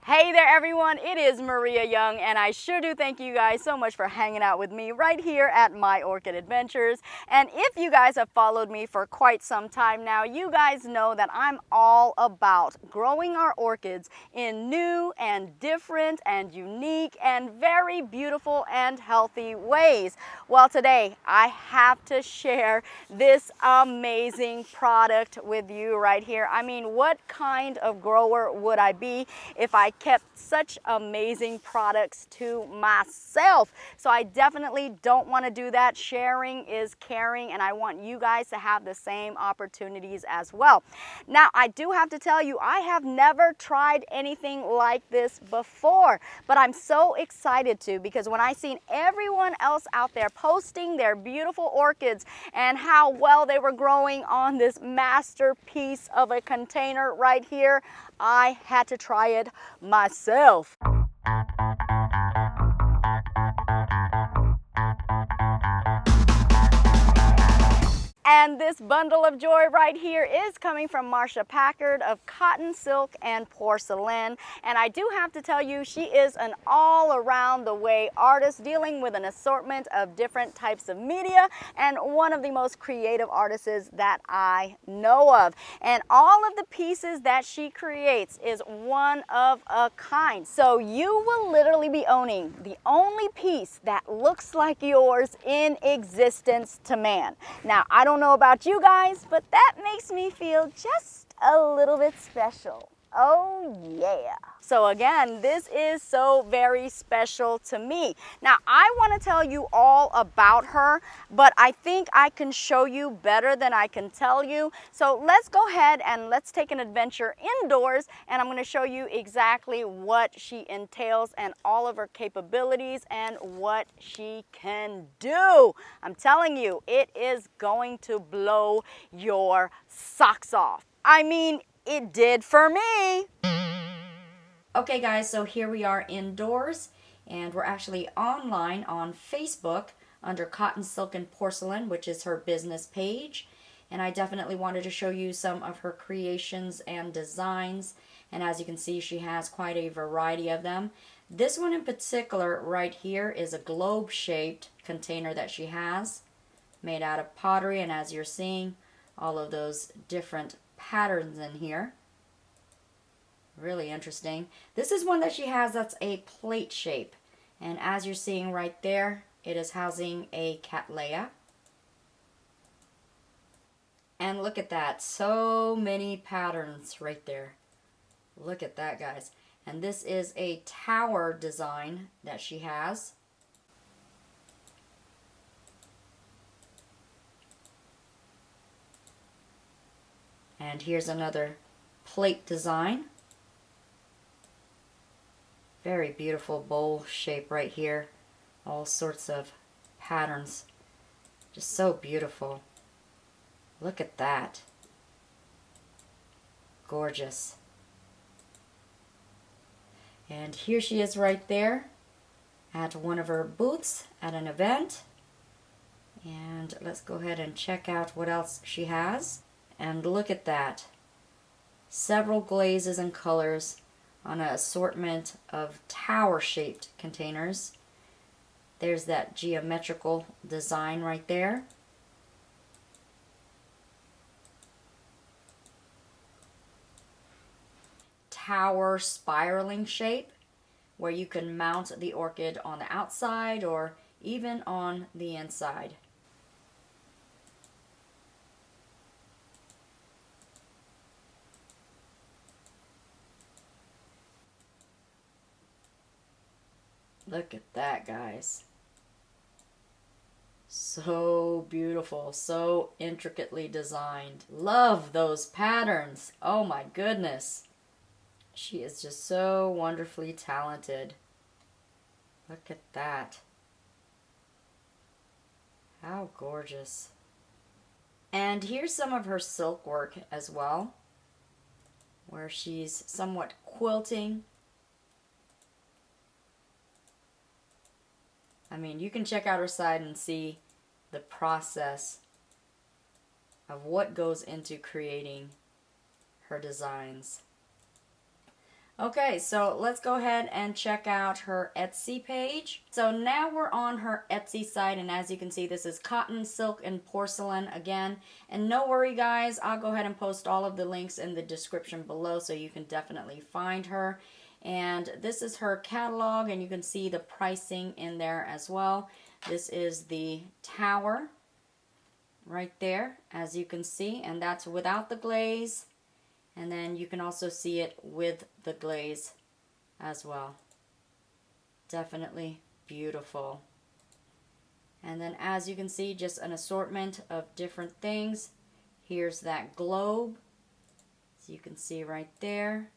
Hey there everyone, it is Maria Young and I sure do thank you guys so much for hanging out with me right here at My Orchid Adventures. And if you guys have followed me for quite some time now, you guys know that I'm all about growing our orchids in new and different and unique and very beautiful and healthy ways. Well, today I have to share this amazing product with you right here. I mean, what kind of grower would I be if I kept such amazing products to myself? So I definitely don't want to do that. Sharing is caring, and I want you guys to have the same opportunities as well. Now, I do have to tell you, I have never tried anything like this before, but I'm so excited to, because when I seen everyone else out there posting their beautiful orchids and how well they were growing on this masterpiece of a container right here, I had to try it myself. And this bundle of joy right here is coming from Marsha Packard of Cotton Silk and Porcelain. And I do have to tell you, she is an all around the way artist dealing with an assortment of different types of media, and one of the most creative artists that I know of. And all of the pieces that she creates is one of a kind. So you will literally be owning the only piece that looks like yours in existence to man. Now, I don't know about you guys, but that makes me feel just a little bit special. Oh yeah. So again, this is so very special to me. Now, I want to tell you all about her, but I think I can show you better than I can tell you. So let's go ahead and let's take an adventure indoors, and I'm going to show you exactly what she entails and all of her capabilities and what she can do. I'm telling you, it is going to blow your socks off. I mean, it did for me. Okay guys, so here we are indoors, and we're actually online on Facebook under Cotton Silk and Porcelain, which is her business page. And I definitely wanted to show you some of her creations and designs. And as you can see, she has quite a variety of them. This one in particular right here is a globe-shaped container that she has, made out of pottery, and as you're seeing, all of those different patterns in here. Really interesting. This is one that she has that's a plate shape, and as you're seeing right there, it is housing a cattleya. And look at that, so many patterns right there. Look at that, guys. And this is a tower design that she has. And here's another plate design. Very beautiful bowl shape right here. All sorts of patterns. Just so beautiful. Look at that. Gorgeous. And here she is right there at one of her booths at an event. And let's go ahead and check out what else she has. And look at that. Several glazes and colors on an assortment of tower-shaped containers. There's that geometrical design right there. Tower spiraling shape, where you can mount the orchid on the outside or even on the inside. Look at that, guys. So beautiful, so intricately designed. Love those patterns. Oh my goodness. She is just so wonderfully talented. Look at that. How gorgeous. And here's some of her silk work as well, where she's somewhat quilting. I mean, you can check out her site and see the process of what goes into creating her designs. Okay, so let's go ahead and check out her Etsy page. So now we're on her Etsy site, and as you can see, this is Cotton Silk and Porcelain again. And no worry guys, I'll go ahead and post all of the links in the description below so you can definitely find her. And this is her catalog, and you can see the pricing in there as well. This is the tower right there, as you can see, and that's without the glaze. And then you can also see it with the glaze as well. Definitely beautiful. And then as you can see, just an assortment of different things. Here's that globe, so you can see right there.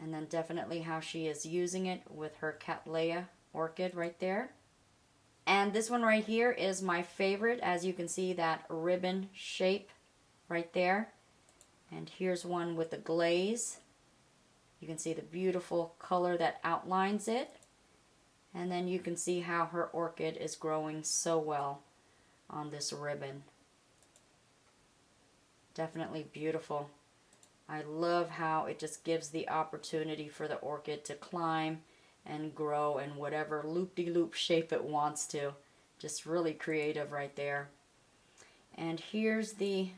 And then definitely how she is using it with her Cattleya orchid right there. And this one right here is my favorite. As you can see, that ribbon shape right there. And here's one with the glaze. You can see the beautiful color that outlines it. And then you can see how her orchid is growing so well on this ribbon. Definitely beautiful. I love how it just gives the opportunity for the orchid to climb and grow in whatever loop-de-loop shape it wants to. Just really creative right there. And here's the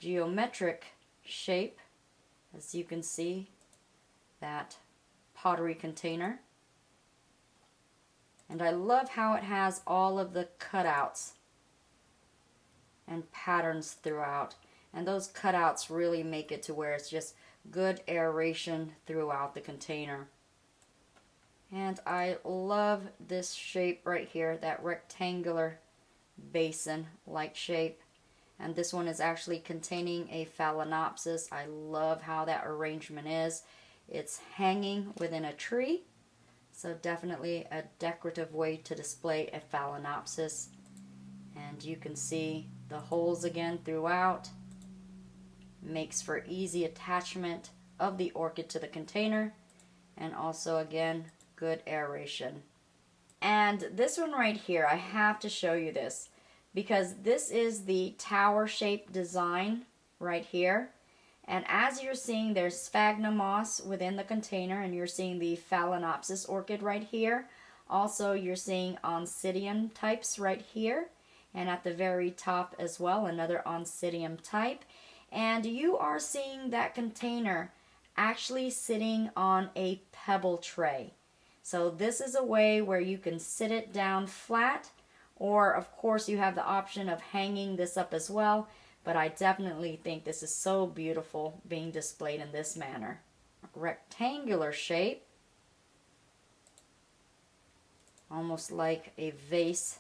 geometric shape, as you can see, that pottery container. And I love how it has all of the cutouts and patterns throughout, and those cutouts really make it to where it's just good aeration throughout the container. And I love this shape right here, that rectangular basin like shape. And this one is actually containing a phalaenopsis. I love how that arrangement is. It's hanging within a tree, so definitely a decorative way to display a phalaenopsis. And you can see the holes again throughout. Makes for easy attachment of the orchid to the container, and also again good aeration. And this one right here, I have to show you this, because this is the tower shaped design right here. And as you're seeing, there's sphagnum moss within the container, and you're seeing the phalaenopsis orchid right here. Also, you're seeing oncidium types right here, and at the very top as well, another oncidium type. And you are seeing that container actually sitting on a pebble tray. So this is a way where you can sit it down flat, or of course you have the option of hanging this up as well, but I definitely think this is so beautiful being displayed in this manner. Rectangular shape, almost like a vase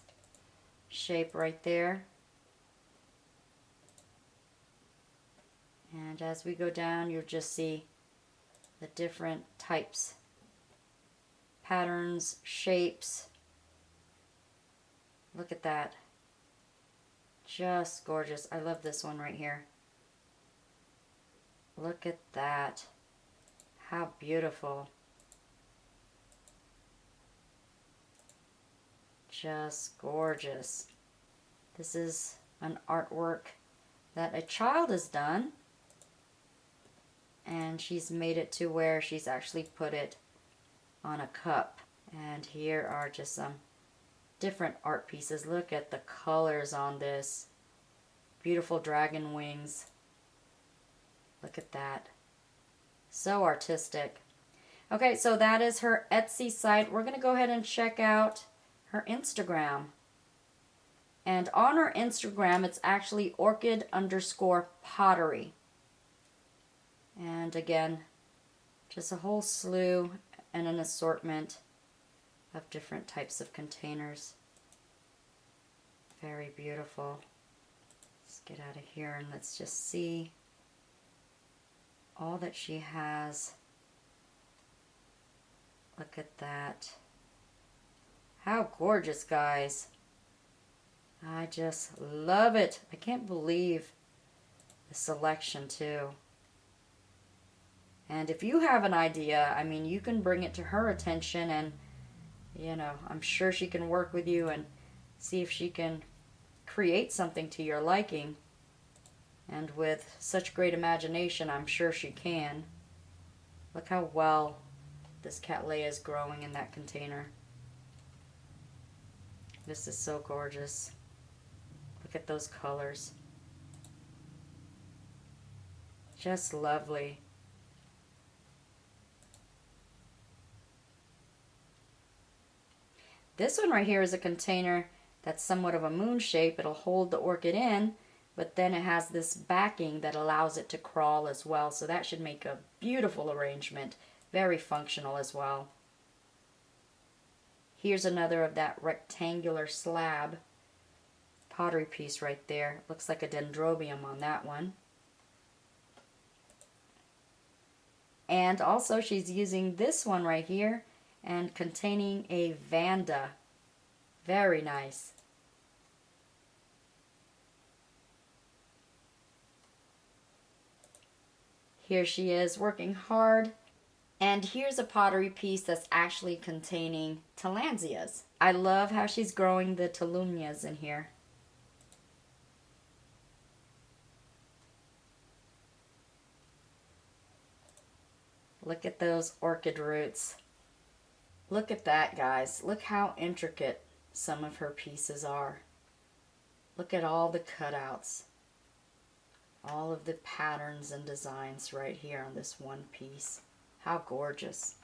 shape right there. And as we go down, you'll just see the different types, patterns, shapes. Look at that. Just gorgeous. I love this one right here. Look at that. How beautiful. Just gorgeous. This is an artwork that a child has done, and she's made it to where she's actually put it on a cup. And here are just some different art pieces. Look at the colors on this. Beautiful dragon wings. Look at that. So artistic. Okay, so that is her Etsy site. We're going to go ahead and check out her Instagram. And on her Instagram, it's actually orchid_pottery. And again, just a whole slew and an assortment of different types of containers. Very beautiful. Let's get out of here and let's just see all that she has. Look at that. How gorgeous, guys. I just love it. I can't believe the selection too. And if you have an idea, I mean, you can bring it to her attention, and you know, I'm sure she can work with you and see if she can create something to your liking. And with such great imagination, I'm sure she can. Look how well this Cattleya is growing in that container. This is so gorgeous. Look at those colors. Just lovely. This one right here is a container that's somewhat of a moon shape. It'll hold the orchid in, but then it has this backing that allows it to crawl as well. So that should make a beautiful arrangement. Very functional as well. Here's another of that rectangular slab pottery piece right there. Looks like a dendrobium on that one. And also she's using this one right here and containing a Vanda. Very nice. Here she is working hard. And here's a pottery piece that's actually containing tillandsias. I love how she's growing the tolumnias in here. Look at those orchid roots. Look at that, guys. Look how intricate some of her pieces are. Look at all the cutouts. All of the patterns and designs right here on this one piece. How gorgeous.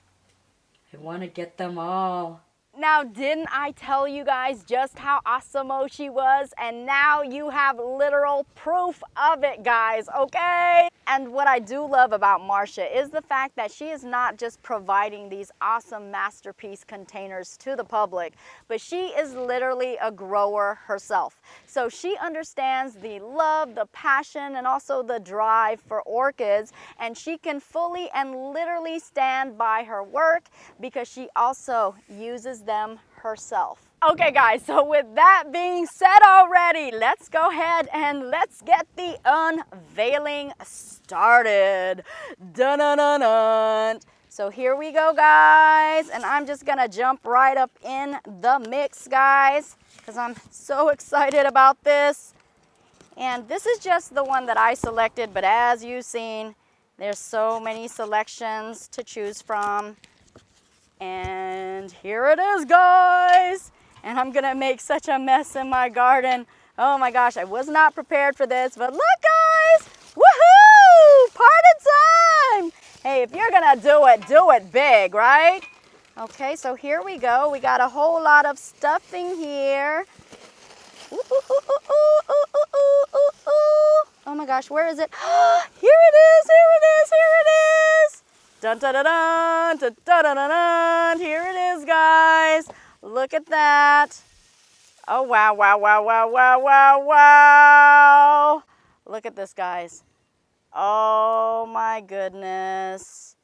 I want to get them all. Now, didn't I tell you guys just how awesome she was? And now you have literal proof of it, guys, okay? And what I do love about Marsha is the fact that she is not just providing these awesome masterpiece containers to the public, but she is literally a grower herself. So she understands the love, the passion, and also the drive for orchids, and she can fully and literally stand by her work because she also uses them herself. Okay guys, so with that being said already, let's go ahead and let's get the unveiling started. Dun dun dun dun. So here we go, guys, and I'm just gonna jump right up in the mix, guys, because I'm so excited about this. And this is just the one that I selected, but as you've seen, there's so many selections to choose from. And here it is, guys. And I'm gonna make such a mess in my garden. Oh my gosh, I was not prepared for this, but look, guys, woohoo, party time. Hey, if you're gonna do it big, right? Okay, so here we go. We got a whole lot of stuffing here. Ooh, ooh, ooh, ooh, ooh, ooh, ooh, ooh, ooh. Oh my gosh, where is it? Here it is, here it is, here it is. Dun dun dun dun dun dun dun dun dun. Here it is, guys. Look at that. Oh wow, wow, wow, wow, wow, wow, wow. Look at this, guys. Oh my goodness.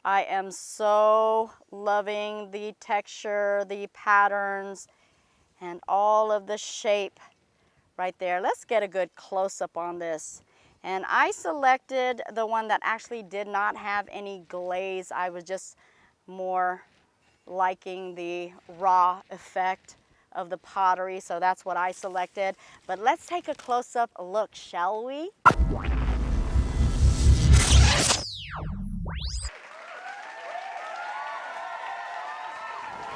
I am so loving the texture, the patterns, and all of the shape right there. Let's get a good close-up on this. And I selected the one that actually did not have any glaze. I was just more liking the raw effect of the pottery, so that's what I selected. But let's take a close-up look, shall we?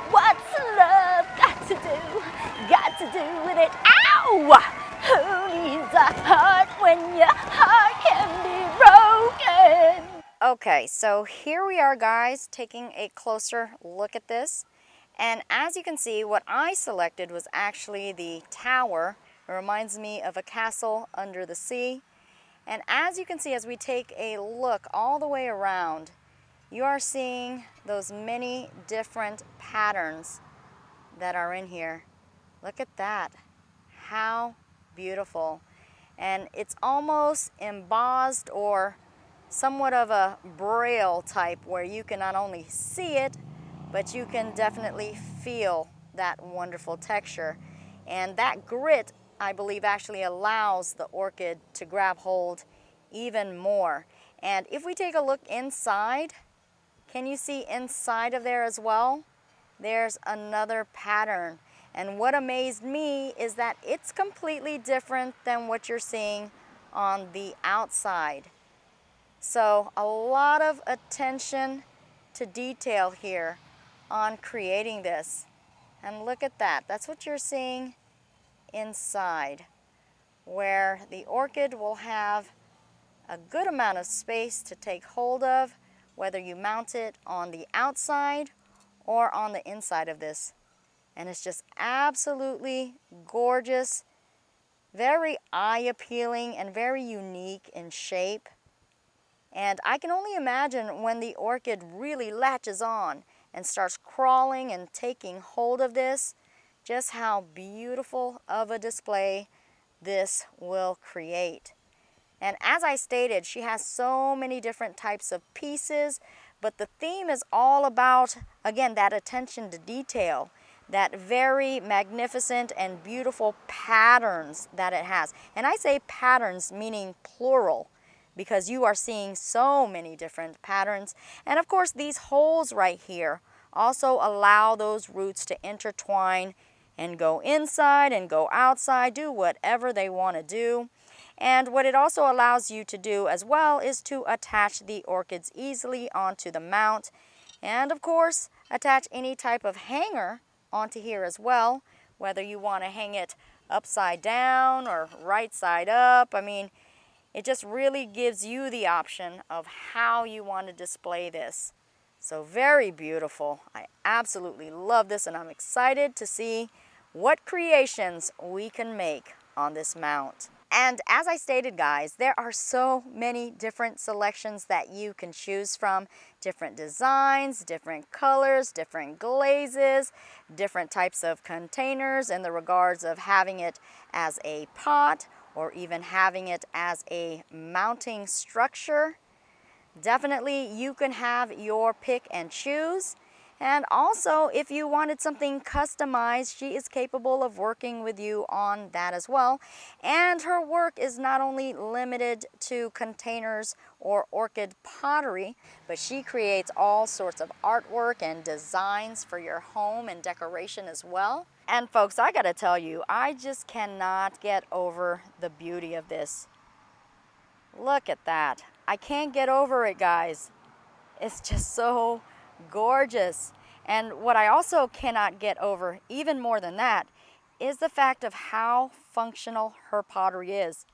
What's love got to do? Got to do with it. Ow! Who needs a heart when your heart can be broken? Okay, so here we are, guys, taking a closer look at this. And as you can see, what I selected was actually the tower. It reminds me of a castle under the sea. And as you can see, as we take a look all the way around, you are seeing those many different patterns that are in here. Look at that. How beautiful. And it's almost embossed or somewhat of a braille type where you can not only see it, but you can definitely feel that wonderful texture. And that grit, I believe, actually allows the orchid to grab hold even more. And if we take a look inside, can you see inside of there as well? There's another pattern. And what amazed me is that it's completely different than what you're seeing on the outside. So a lot of attention to detail here on creating this. And look at that. That's what you're seeing inside, where the orchid will have a good amount of space to take hold of, whether you mount it on the outside or on the inside of this. And it's just absolutely gorgeous, very eye-appealing and very unique in shape. And I can only imagine when the orchid really latches on and starts crawling and taking hold of this, just how beautiful of a display this will create. And as I stated, she has so many different types of pieces, but the theme is all about, again, that attention to detail, that very magnificent and beautiful patterns that it has. And I say patterns meaning plural, because you are seeing so many different patterns. And of course, these holes right here also allow those roots to intertwine and go inside and go outside, do whatever they want to do. And what it also allows you to do as well is to attach the orchids easily onto the mount. And of course, attach any type of hanger onto here as well, whether you want to hang it upside down or right side up. I mean, it just really gives you the option of how you want to display this. So very beautiful. I absolutely love this, and I'm excited to see what creations we can make on this mount. And as I stated, guys, there are so many different selections that you can choose from. Different designs, different colors, different glazes, different types of containers in the regards of having it as a pot or even having it as a mounting structure. Definitely you can have your pick and choose. And also, if you wanted something customized, she is capable of working with you on that as well. And her work is not only limited to containers or orchid pottery, but she creates all sorts of artwork and designs for your home and decoration as well. And folks, I gotta tell you, I just cannot get over the beauty of this. Look at that. I can't get over it, guys. It's just so gorgeous. And what I also cannot get over, even more than that, is the fact of how functional her pottery is.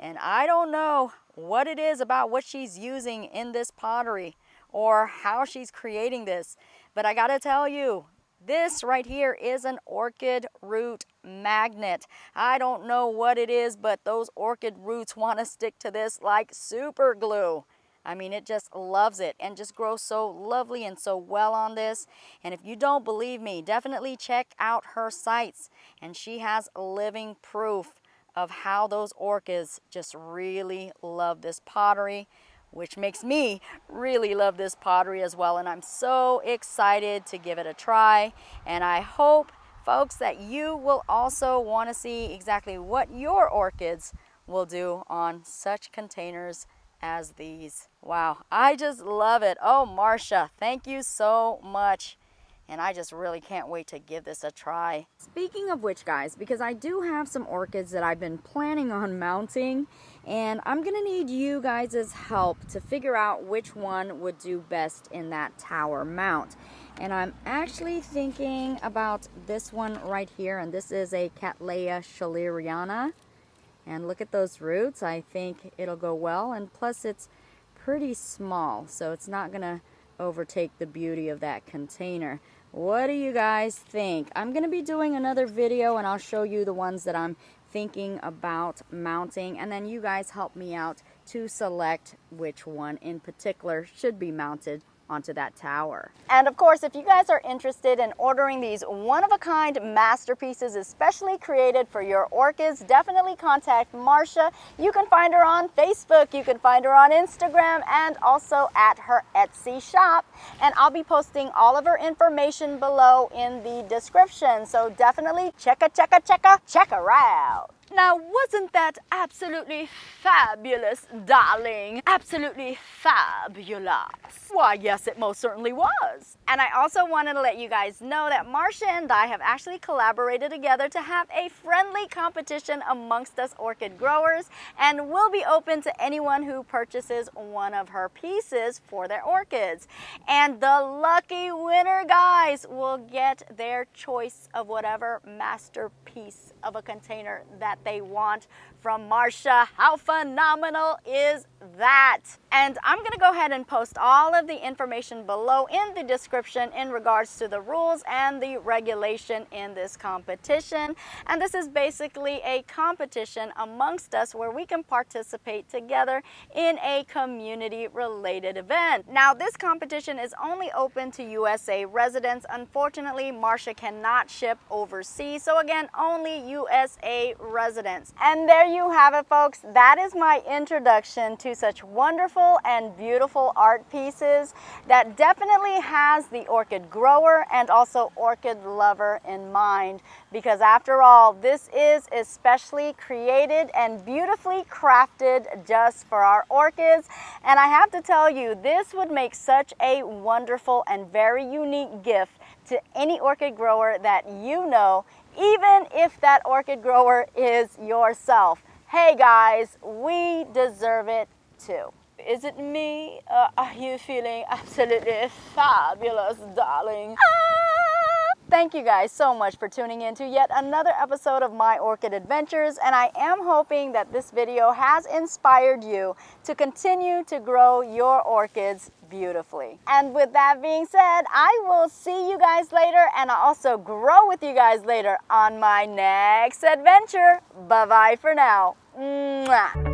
And I don't know what it is about what she's using in this pottery or how she's creating this, but I gotta tell you, this right here is an orchid root magnet. I don't know what it is, but those orchid roots want to stick to this like super glue. I mean, it just loves it and just grows so lovely and so well on this. And if you don't believe me, definitely check out her sites. And she has living proof of how those orchids just really love this pottery, which makes me really love this pottery as well. And I'm so excited to give it a try. And I hope, folks, that you will also want to see exactly what your orchids will do on such containers as these. Wow, I just love it. Oh, Marcia, thank you so much. And I just really can't wait to give this a try. Speaking of which, guys, because I do have some orchids that I've been planning on mounting, and I'm gonna need you guys' help to figure out which one would do best in that tower mount. And I'm actually thinking about this one right here, and this is a Cattleya schilleriana. And look at those roots. I think it'll go well, and plus it's pretty small, so it's not gonna overtake the beauty of that container. What do you guys think? I'm gonna be doing another video and I'll show you the ones that I'm thinking about mounting, and then you guys help me out to select which one in particular should be mounted onto that tower. And of course, if you guys are interested in ordering these one-of-a-kind masterpieces especially created for your orchids, definitely contact Marcia. You can find her on Facebook, you can find her on Instagram, and also at her Etsy shop. And I'll be posting all of her information below in the description, so definitely check her out. Now, wasn't that absolutely fabulous, darling? Absolutely fabulous. Why, yes, it most certainly was. And I also wanted to let you guys know that Marcia and I have actually collaborated together to have a friendly competition amongst us orchid growers, and will be open to anyone who purchases one of her pieces for their orchids. And the lucky winner, guys, will get their choice of whatever masterpiece of a container that they want from Marcia. How phenomenal is that? And I'm going to go ahead and post all of the information below in the description in regards to the rules and the regulation in this competition. And this is basically a competition amongst us where we can participate together in a community related event. Now, this competition is only open to USA residents. Unfortunately, Marcia cannot ship overseas, so again, only USA residents. And there you have it, folks. That is my introduction to such wonderful and beautiful art pieces that definitely has the orchid grower and also orchid lover in mind, because after all, this is especially created and beautifully crafted just for our orchids. And I have to tell you, this would make such a wonderful and very unique gift to any orchid grower that you know, even if that orchid grower is yourself. Hey guys, we deserve it too. Is it me? Are you feeling absolutely fabulous, darling? Thank you guys so much for tuning in to yet another episode of My Orchid Adventures, and I am hoping that this video has inspired you to continue to grow your orchids beautifully. And with that being said, I will see you guys later, and I'll also grow with you guys later on my next adventure. Bye-bye for now. Mwah.